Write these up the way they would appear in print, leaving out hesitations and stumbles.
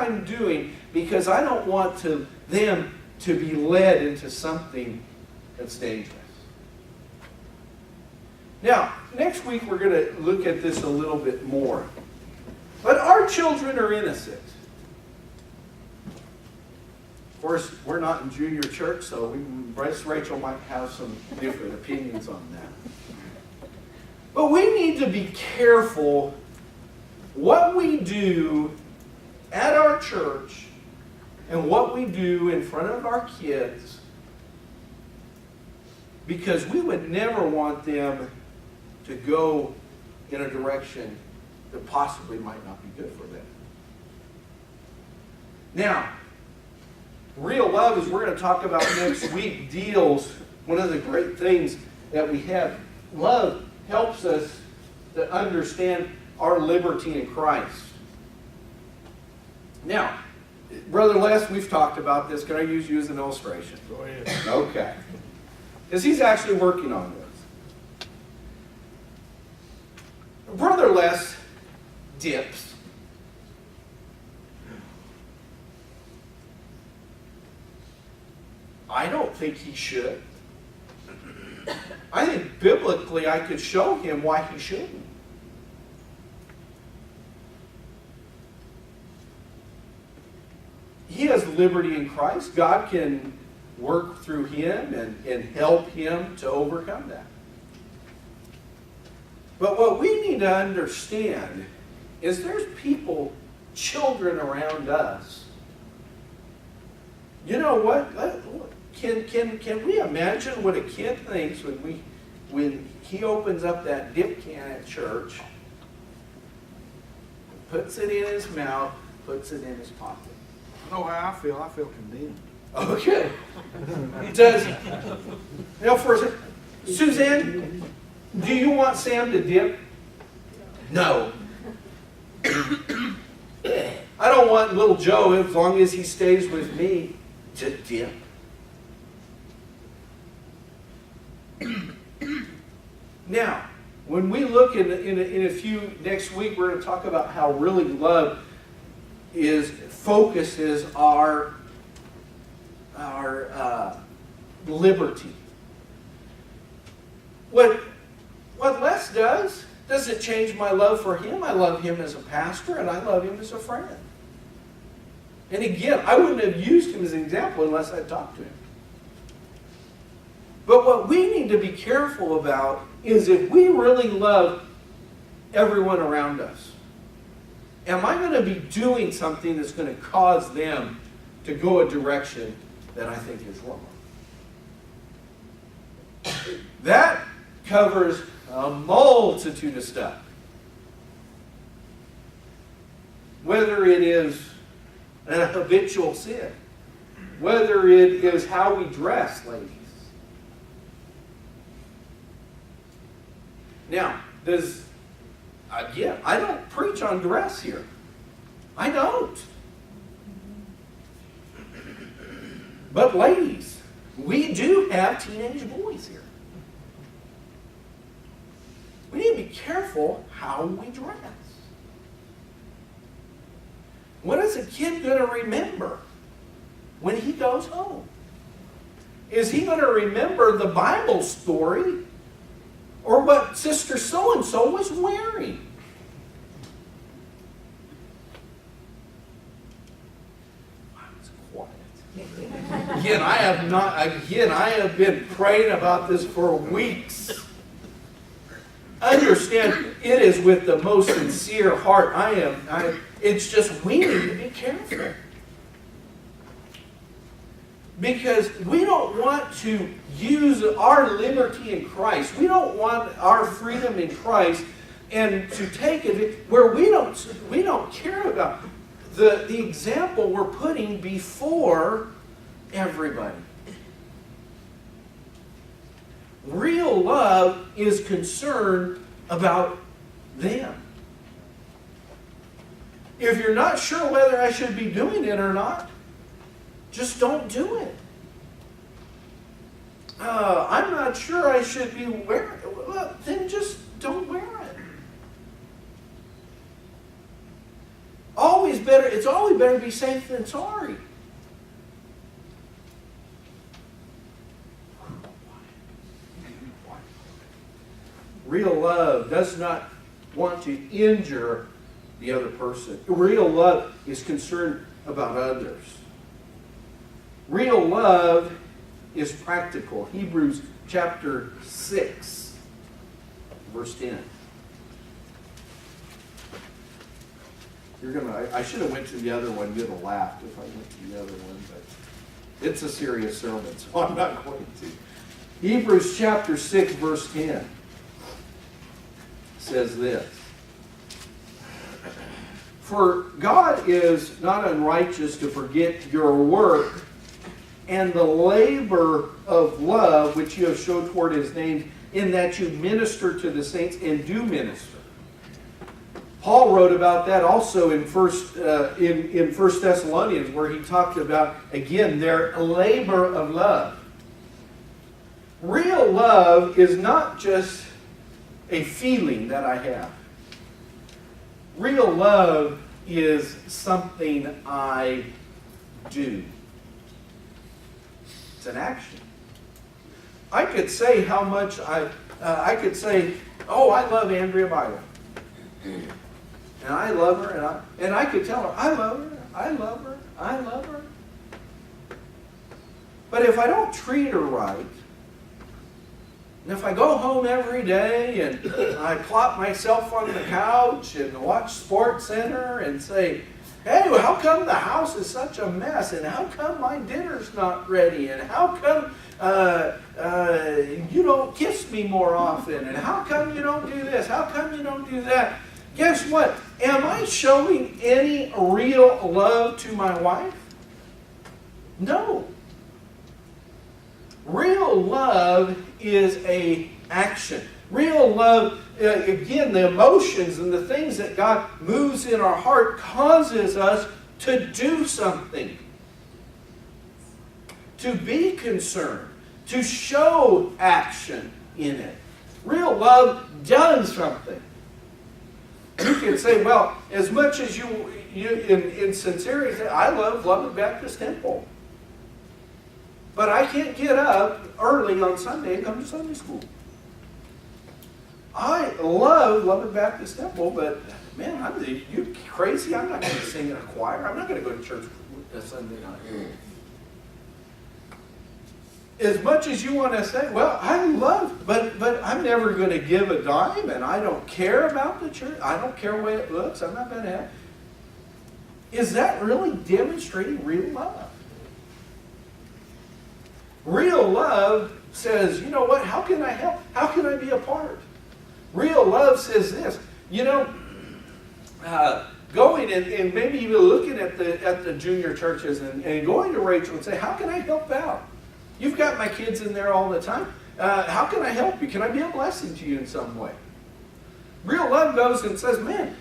I'm doing because I don't want them to be led into something that's dangerous. Now, next week we're going to look at this a little bit more. But our children are innocent. Of course, we're not in junior church, so Rachel might have some different opinions on that. But we need to be careful what we do at our church and what we do in front of our kids, because we would never want them to go in a direction that possibly might not be good for them. Now, real love, as we're going to talk about next week, deals, one of the great things that we have, love helps us to understand our liberty in Christ. Now, Brother Les, we've talked about this. Can I use you as an illustration? Go ahead. Okay. Because he's actually working on this. Brother Les dips. I don't think he should. I think biblically I could show him why he shouldn't. He has liberty in Christ. God can work through him and help him to overcome that. But what we need to understand is there's people, children around us. You know what? Can we imagine what a kid thinks when he opens up that dip can at church, puts it in his mouth, puts it in his pocket? I know how I feel. I feel condemned. Okay. Does, now first, Suzanne, do you want Sam to dip? No. I don't want little Joe, as long as he stays with me, to dip. Now, when we look in a few, next week, we're going to talk about how really love focuses our liberty. What Les does doesn't change my love for him. I love him as a pastor, and I love him as a friend. And again, I wouldn't have used him as an example unless I talked to him. But what we need to be careful about is if we really love everyone around us, am I going to be doing something that's going to cause them to go a direction that I think is wrong? That covers a multitude of stuff. Whether it is a habitual sin, whether it is how we dress, ladies. Now, again, I don't preach on dress here. I don't. But ladies, we do have teenage boys here. We need to be careful how we dress. What is a kid going to remember when he goes home? Is he going to remember the Bible story or what Sister so-and-so was wearing? I was quiet. Again, I have been praying about this for weeks. Understand, it is with the most sincere heart. It's just we need to be careful. Because we don't want to use our liberty in Christ. We don't want our freedom in Christ and to take it where we don't care about the example we're putting before everybody. Real love is concerned about them. If you're not sure whether I should be doing it or not, just don't do it. I'm not sure I should be wearing it. Well, then just don't wear it. Always it's always better to be safe than sorry. Real love does not want to injure the other person. Real love is concerned about others. Real love is practical. Hebrews chapter 6, verse 10. I should have went to the other one. You'd have laughed if I went to the other one, but it's a serious sermon, so I'm not going to. Hebrews chapter 6, verse 10 says this. For God is not unrighteous to forget your work and the labor of love which you have showed toward his name, in that you minister to the saints and do minister. Paul wrote about that also in First Thessalonians, where he talked about, again, their labor of love. Real love is not just a feeling that I have. Real love is something I do. It's an action. I could say how much I could say, oh, I love Andrea Bygel. And I love her, and I could tell her, I love her, I love her, I love her. But if I don't treat her right, and if I go home every day and I plop myself on the couch and watch Sports Center and say, hey, well, how come the house is such a mess? And how come my dinner's not ready? And how come you don't kiss me more often? And how come you don't do this? How come you don't do that? Guess what? Am I showing any real love to my wife? No. Real love is an action. Real love, again, the emotions and the things that God moves in our heart causes us to do something. To be concerned. To show action in it. Real love does something. You can say, well, as much as you in sincerity say, I love Lubbock Baptist Temple. But I can't get up early on Sunday and come to Sunday school. I love Lubbock Baptist Temple, but man, you crazy? I'm not going to sing in a choir. I'm not going to go to church Sunday night. As much as you want to say, well, I love, but I'm never going to give a dime, and I don't care about the church. I don't care the way it looks. I'm not going to have. Is that really demonstrating real love? Real love says, you know what? How can I help? How can I be a part? Real love says this. You know, going and maybe even looking at the junior churches and going to Rachel and say, how can I help out? You've got my kids in there all the time. How can I help you? Can I be a blessing to you in some way? Real love goes and says, man,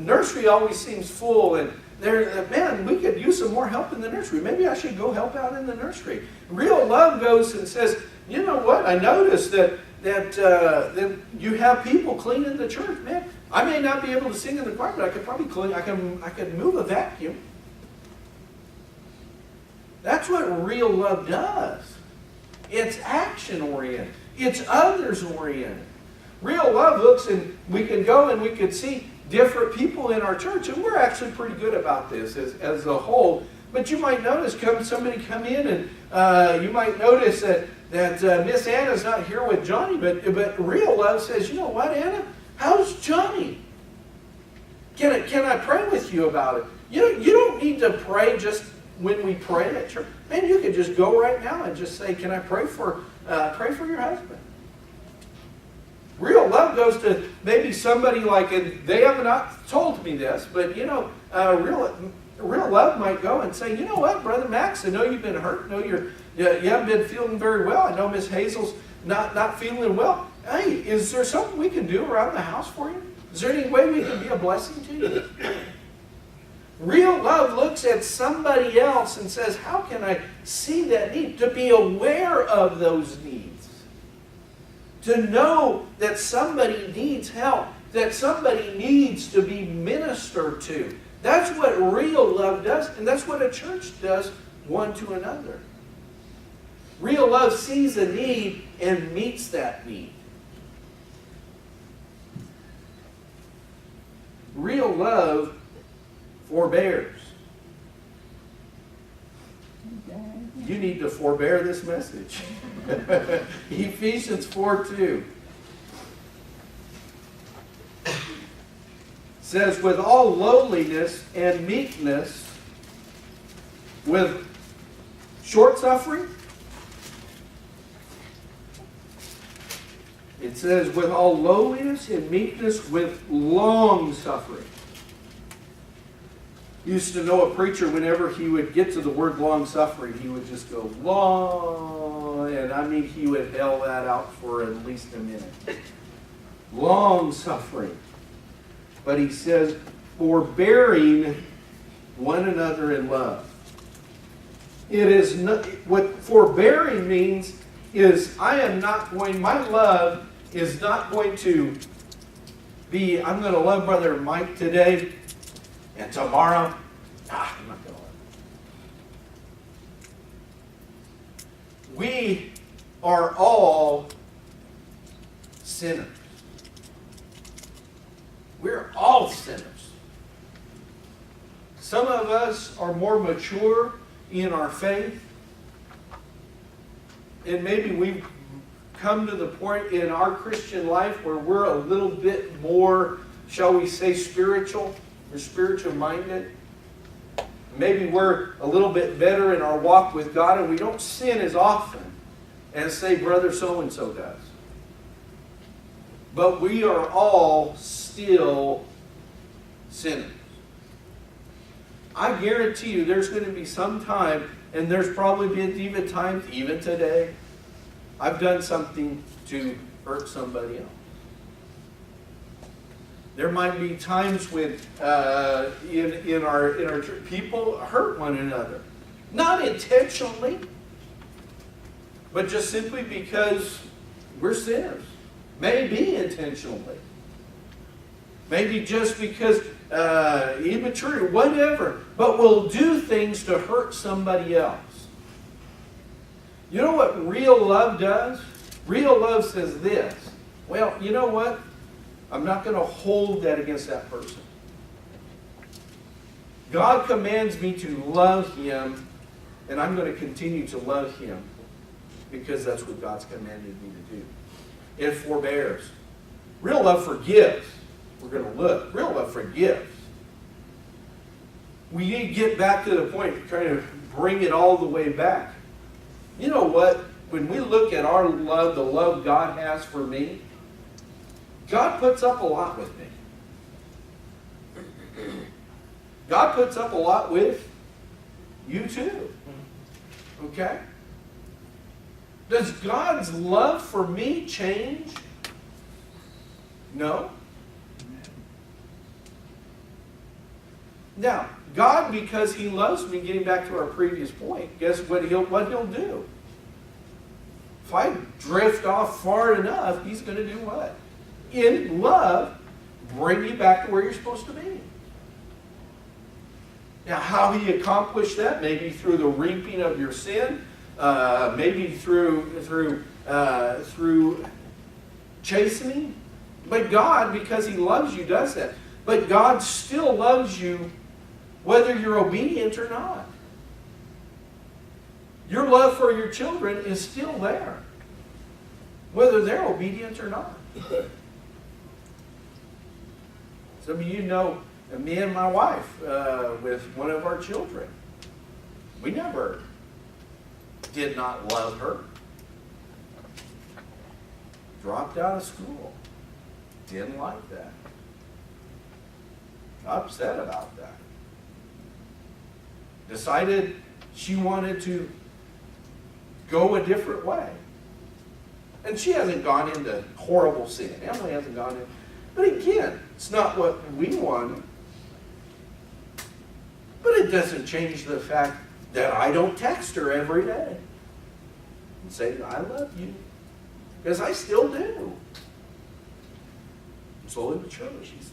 nursery always seems full, and man, we could use some more help in the nursery. Maybe I should go help out in the nursery. Real love goes and says, you know what? I noticed that you have people cleaning the church. Man, I may not be able to sing in the choir, but I could probably clean. I could move a vacuum. That's what real love does. It's action-oriented. It's others-oriented. Real love looks, and we can go and we can see different people in our church, and we're actually pretty good about this as a whole. But you might notice somebody come in, and you might notice that Miss Anna's not here with Johnny, but real love says, you know what, Anna? How's Johnny? Can I pray with you about it? You don't need to pray just when we pray at church. Man, you can just go right now and just say, can I pray for your husband? Real love goes to maybe somebody like, and they have not told me this, but you know, real love might go and say, you know what, Brother Max, I know you've been hurt. I know you haven't been feeling very well. I know Miss Hazel's not feeling well. Hey, is there something we can do around the house for you? Is there any way we can be a blessing to you? Real love looks at somebody else and says, how can I see that need? To be aware of those needs. To know that somebody needs help. That somebody needs to be ministered to. That's what real love does, and that's what a church does one to another. Real love sees a need and meets that need. Real love forbears. You need to forbear this message. Ephesians 4:2 says, with all lowliness and meekness, with short suffering. It says, with all lowliness and meekness, with long suffering. Used to know a preacher, whenever he would get to the word long suffering, he would just go, long, and I mean he would hell that out for at least a minute. Long suffering. But he says, forbearing one another in love. It is not, what forbearing means is my love is not going to be, I'm going to love Brother Mike today, and tomorrow, I'm not going to love him. We are all sinners. We're all sinners. Some of us are more mature in our faith. And maybe we've come to the point in our Christian life where we're a little bit more, shall we say, spiritual. We're spiritual minded. Maybe we're a little bit better in our walk with God, and we don't sin as often as, say, Brother so-and-so does. But we are all still sinners. I guarantee you there's going to be some time, and there's probably been even times, even today, I've done something to hurt somebody else. There might be times when in our church, people hurt one another. Not intentionally, but just simply because we're sinners. Maybe intentionally. Maybe just because immature, whatever. But we'll do things to hurt somebody else. You know what real love does? Real love says this. Well, you know what? I'm not going to hold that against that person. God commands me to love him, and I'm going to continue to love him because that's what God's commanded me to do. It forbears. Real love forgives. We're going to look. Real love forgives. We need to get back to the point, trying to bring it all the way back. You know what? When we look at our love, the love God has for me, God puts up a lot with me. God puts up a lot with you too. Okay? Does God's love for me change? No. Now, God, because he loves me, getting back to our previous point, guess what he'll do? If I drift off far enough, he's going to do what? In love, bring you back to where you're supposed to be. Now, how he accomplished that? Maybe through the reaping of your sin, maybe through chastening. But God, because he loves you, does that. But God still loves you whether you're obedient or not. Your love for your children is still there, whether they're obedient or not. Some of you know me and my wife with one of our children. We never did not love her. Dropped out of school. Didn't like that. Upset about that. Decided she wanted to go a different way. And she hasn't gone into horrible sin. Emily hasn't gone in. But again, it's not what we wanted. But it doesn't change the fact that I don't text her every day and say, I love you. Because I still do. Slowly but surely, she's